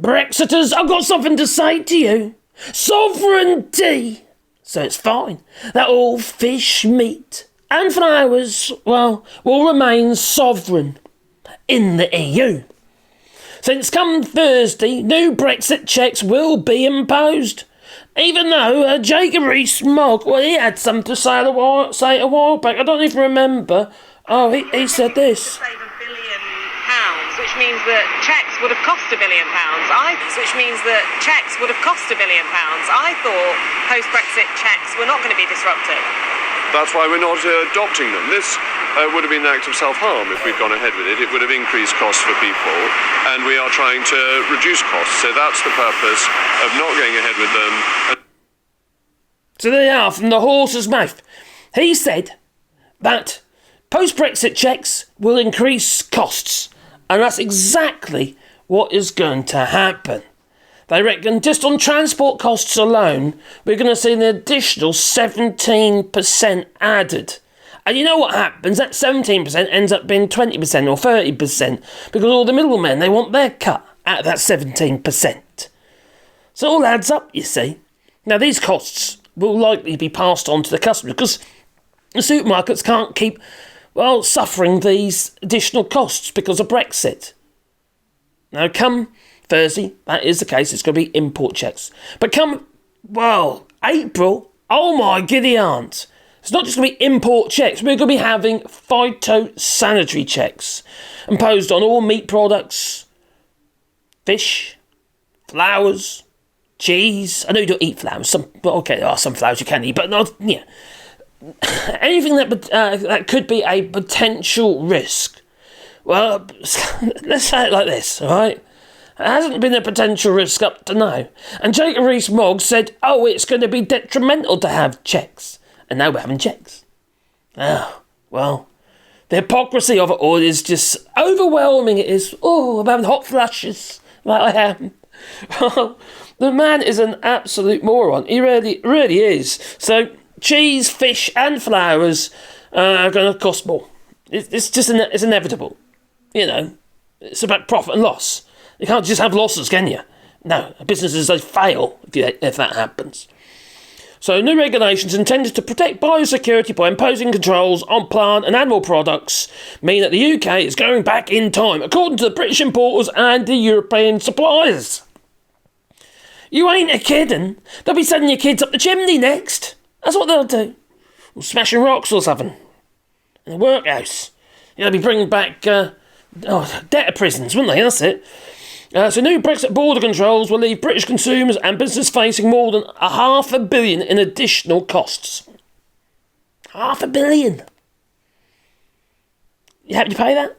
Brexiters, I've got something to say to you. Sovereignty! So it's fine that all fish, meat and flowers, well, will remain sovereign in the EU. Since come Thursday, new Brexit checks will be imposed. Even though Jacob Rees-Mogg, well, he had something to say a while back. I don't even remember. Oh, he said this. Save £1 billion, which means that checks would have cost £1 billion. I thought post-Brexit checks were not going to be disruptive. That's why we're not adopting them. This would have been an act of self-harm if we'd gone ahead with it. It would have increased costs for people, and we are trying to reduce costs. So that's the purpose of not going ahead with them. So there you are, from the horse's mouth. He said that post-Brexit checks will increase costs, and that's exactly what is going to happen. They reckon just on transport costs alone, we're going to see an additional 17% added. And you know what happens? That 17% ends up being 20% or 30%, because all the middlemen, they want their cut out of that 17%. So it all adds up, you see. Now, these costs will likely be passed on to the customer, because the supermarkets can't keep, well, suffering these additional costs because of Brexit. Now, come Thursday, that is the case, it's going to be import checks. But come, well, April, oh my giddy aunt, it's not just going to be import checks, we're going to be having phytosanitary checks imposed on all meat products, fish, flowers, cheese. I know you don't eat flowers, there are some flowers you can eat, but not, yeah. Anything that could be a potential risk. Well, let's say it like this, all right? It hasn't been a potential risk up to now. And Jacob Rees-Mogg said, oh, it's going to be detrimental to have checks. And now we're having checks. Oh, well, the hypocrisy of it all is just overwhelming. It is, I'm having hot flushes like I am. The man is an absolute moron. He really, really is. So cheese, fish and flowers are going to cost more. It's just it's inevitable. You know, it's about profit and loss. You can't just have losses, can you? No, businesses, they fail if that happens. So new regulations intended to protect biosecurity by imposing controls on plant and animal products mean that the UK is going back in time, according to the British importers and the European suppliers. You ain't a kidding. They'll be sending your kids up the chimney next. That's what they'll do. Or smashing rocks or something. In the workhouse. They'll be bringing back debtor prisons, wouldn't they? That's it. So new Brexit border controls will leave British consumers and business facing more than £500 million in additional costs. £500 million. You happy to pay that?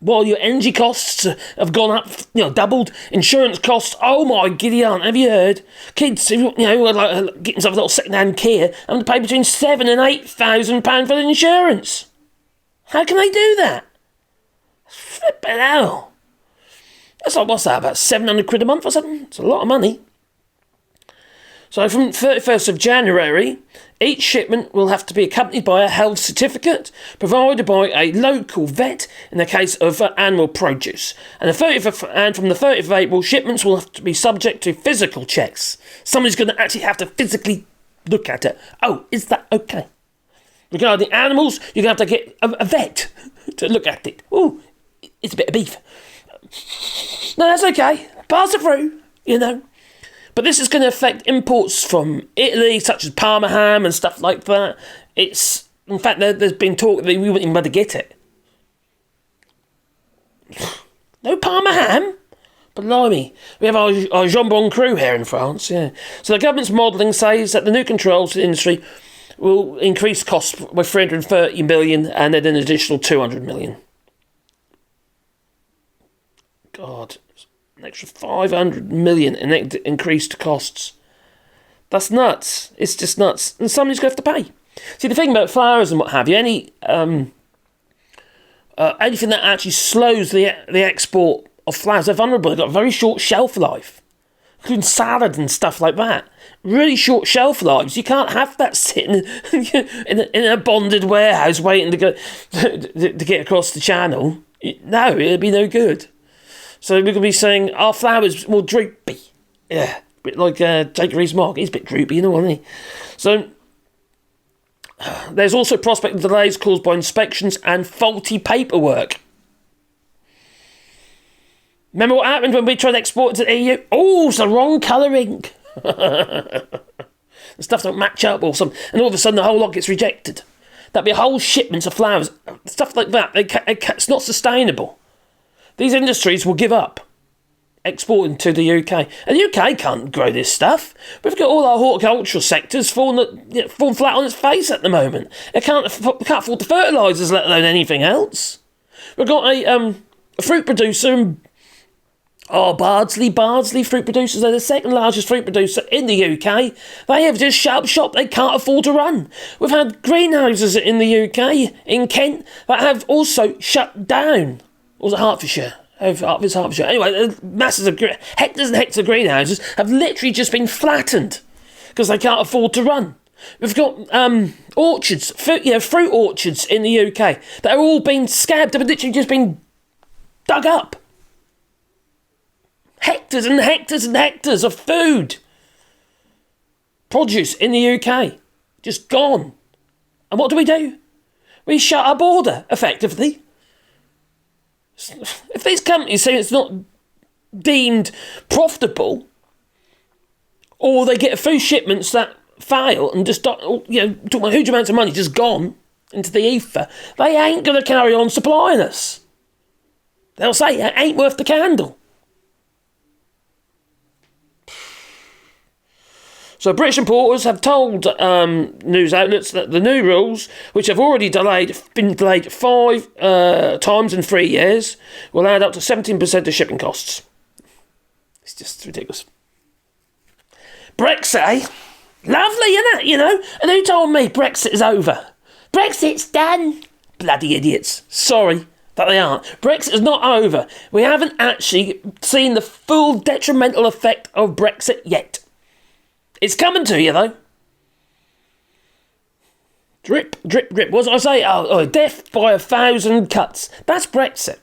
While your energy costs have gone up, doubled. Insurance costs, oh my giddy aunt, have you heard? Kids, getting themselves a little second-hand Kia, having to pay between £7,000 and £8,000 for the insurance. How can they do that? Flippin' hell. That's like, what's that, about 700 quid a month or something? It's a lot of money. So from 31st of January, each shipment will have to be accompanied by a health certificate provided by a local vet in the case of animal produce. And from the 30th of April, shipments will have to be subject to physical checks. Somebody's going to actually have to physically look at it. Oh, is that okay? Regarding animals, you're going to have to get a vet to look at it. Oh, it's a bit of beef. No, that's okay. Pass it through, But this is going to affect imports from Italy, such as Parma ham and stuff like that. In fact, there's been talk that we wouldn't even be able to get it. No Parma ham? Blimey. We have our jambon cru here in France, yeah. So the government's modelling says that the new controls for the industry will increase costs by 330 million and then an additional 200 million. God, an extra 500 million in increased costs. That's nuts. It's just nuts. And somebody's going to have to pay. See, the thing about flowers and what have you, anything that actually slows the export of flowers, they're vulnerable. They've got a very short shelf life, including salad and stuff like that. Really short shelf lives. You can't have that sitting in a bonded warehouse waiting to get across the channel. No, it'd be no good. So we're going to be seeing our flowers more droopy. Yeah, a bit like Jacob Rees-Mogg. He's a bit droopy, isn't he? So there's also prospect of delays caused by inspections and faulty paperwork. Remember what happened when we tried to export it to the EU? Oh, it's the wrong colouring. The stuff don't match up or something. And all of a sudden the whole lot gets rejected. That'd be a whole shipment of flowers. Stuff like that. It's not sustainable. These industries will give up exporting to the UK. And the UK can't grow this stuff. We've got all our horticultural sectors falling flat on its face at the moment. It can't afford the fertilisers, let alone anything else. We've got a fruit producer in Bardsley fruit producers. They're the second largest fruit producer in the UK. They have just shut up shop. They can't afford to run. We've had greenhouses in the UK, in Kent, that have also shut down. Or was it Hertfordshire? It's Hertfordshire. Anyway, masses of hectares and hectares of greenhouses have literally just been flattened because they can't afford to run. We've got orchards, fruit orchards in the UK that are all being scabbed. They've literally just been dug up. Hectares and hectares and hectares of food. Produce in the UK. Just gone. And what do? We shut our border, effectively. If these companies say it's not deemed profitable, or they get a few shipments that fail and just talking about huge amounts of money just gone into the ether, they ain't going to carry on supplying us. They'll say it ain't worth the candle. So British importers have told news outlets that the new rules, which have already been delayed 5 times in 3 years, will add up to 17% of shipping costs. It's just ridiculous. Brexit, eh? Lovely, isn't it? And who told me Brexit is over? Brexit's done. Bloody idiots. Sorry that they aren't. Brexit is not over. We haven't actually seen the full detrimental effect of Brexit yet. It's coming to you, though. Drip, drip, drip. What did I say? Death by 1,000 cuts. That's Brexit.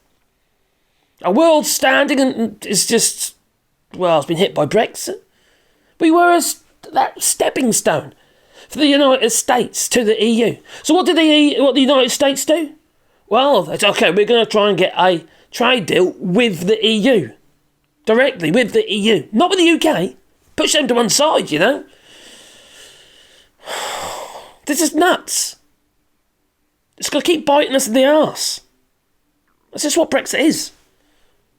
A world standing and is just, it's been hit by Brexit. We were that stepping stone for the United States to the EU. So what did the United States do? Well, it's okay, we're going to try and get a trade deal with the EU. Directly with the EU. Not with the UK. Push them to one side, This is nuts. It's going to keep biting us in the arse. That's just what Brexit is.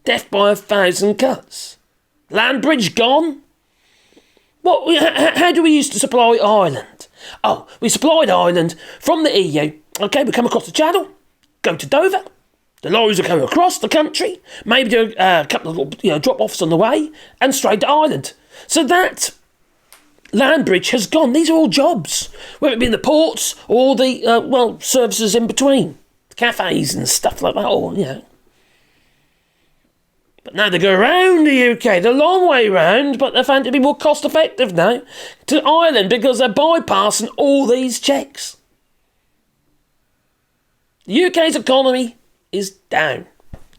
Death by 1,000 cuts. Land bridge gone. How do we used to supply Ireland? Oh, we supplied Ireland from the EU. Okay, we come across the Channel, go to Dover. The lorries will go across the country, maybe do a couple of drop-offs on the way, and straight to Ireland. So that land bridge has gone. These are all jobs, whether it be in the ports or the services in between, cafes and stuff like that. But now they go around the UK, the long way round, but they find it to be more cost effective now to Ireland because they're bypassing all these checks. The UK's economy is down.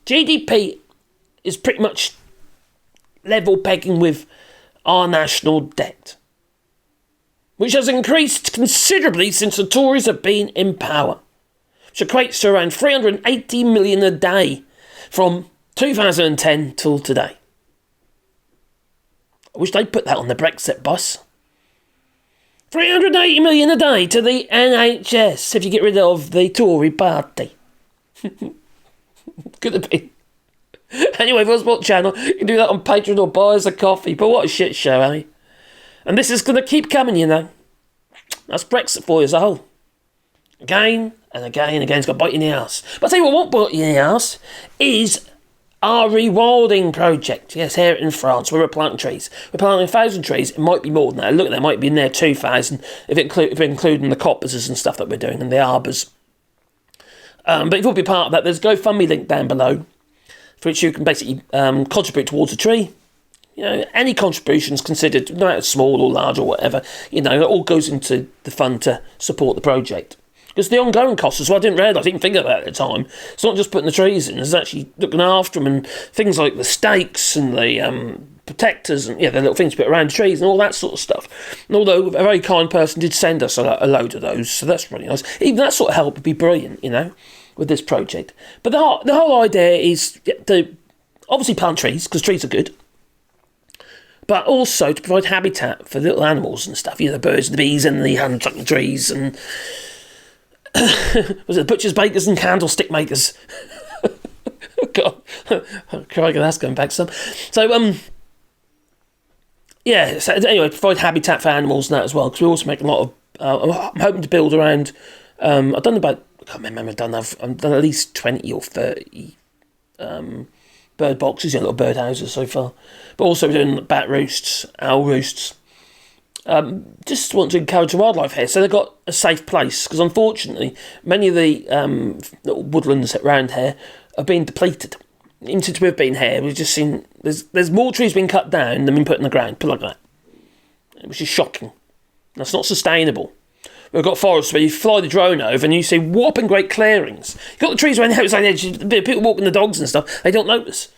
GDP is pretty much level pegging with our national debt, which has increased considerably since the Tories have been in power, which equates to around 380 million a day from 2010 till today. I wish they'd put that on the Brexit bus. 380 million a day to the NHS if you get rid of the Tory party. Could have been. Anyway, for Sport Channel, you can do that on Patreon or buy us a coffee. But what a shit show, eh? And this is going to keep coming, That's Brexit for you as a whole. Again and again and again, it's got to bite you in the arse. But I'll tell you what won't bite you in the arse is our Rewilding project. Yes, here in France, where we're planting trees. We're planting 1,000 trees. It might be more than that. Look, there might be in there 2,000 if we're including the coppices and stuff that we're doing and the arbours. But if you want to be part of that, there's a GoFundMe link down below, for which you can basically contribute towards a tree. Any contributions considered, no matter small or large or whatever, it all goes into the fund to support the project. Because the ongoing costs as well, I didn't realise, I didn't think of that at the time. It's not just putting the trees in, it's actually looking after them, and things like the stakes and the protectors and the little things put around the trees and all that sort of stuff. And although a very kind person did send us a load of those, so that's really nice. Even that sort of help would be brilliant, with this project. But the whole idea is to obviously plant trees, because trees are good, but also to provide habitat for little animals and stuff, the birds and the bees and the honeysuckle trees and was it the butchers, bakers and candlestick makers? God, crikey, that's going back some. So so anyway, provide habitat for animals and that as well, because we also make a lot of I'm hoping to build around I've done about, I can't remember, I've done at least 20 or 30 bird boxes, little bird houses so far, but also doing bat roosts, owl roosts. Just want to encourage the wildlife here, so they've got a safe place, because unfortunately many of the little woodlands around here have been depleted. Even since we've been here, we've just seen there's more trees being cut down than being put in the ground, put like that, which is shocking. That's not sustainable. We've got forests where you fly the drone over and you see whopping great clearings. You've got the trees around the outside edge, people walking the dogs and stuff, they don't notice.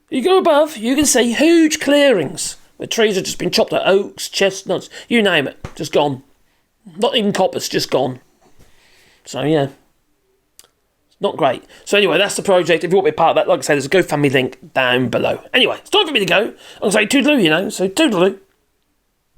You go above, you can see huge clearings where trees have just been chopped out, oaks, chestnuts, you name it, just gone. Not even coppice, just gone. So yeah, not great. So anyway, that's the project. If you want to be part of that, like I said, there's a GoFundMe link down below. Anyway, it's time for me to go. I'm going to say toodaloo, so toodaloo.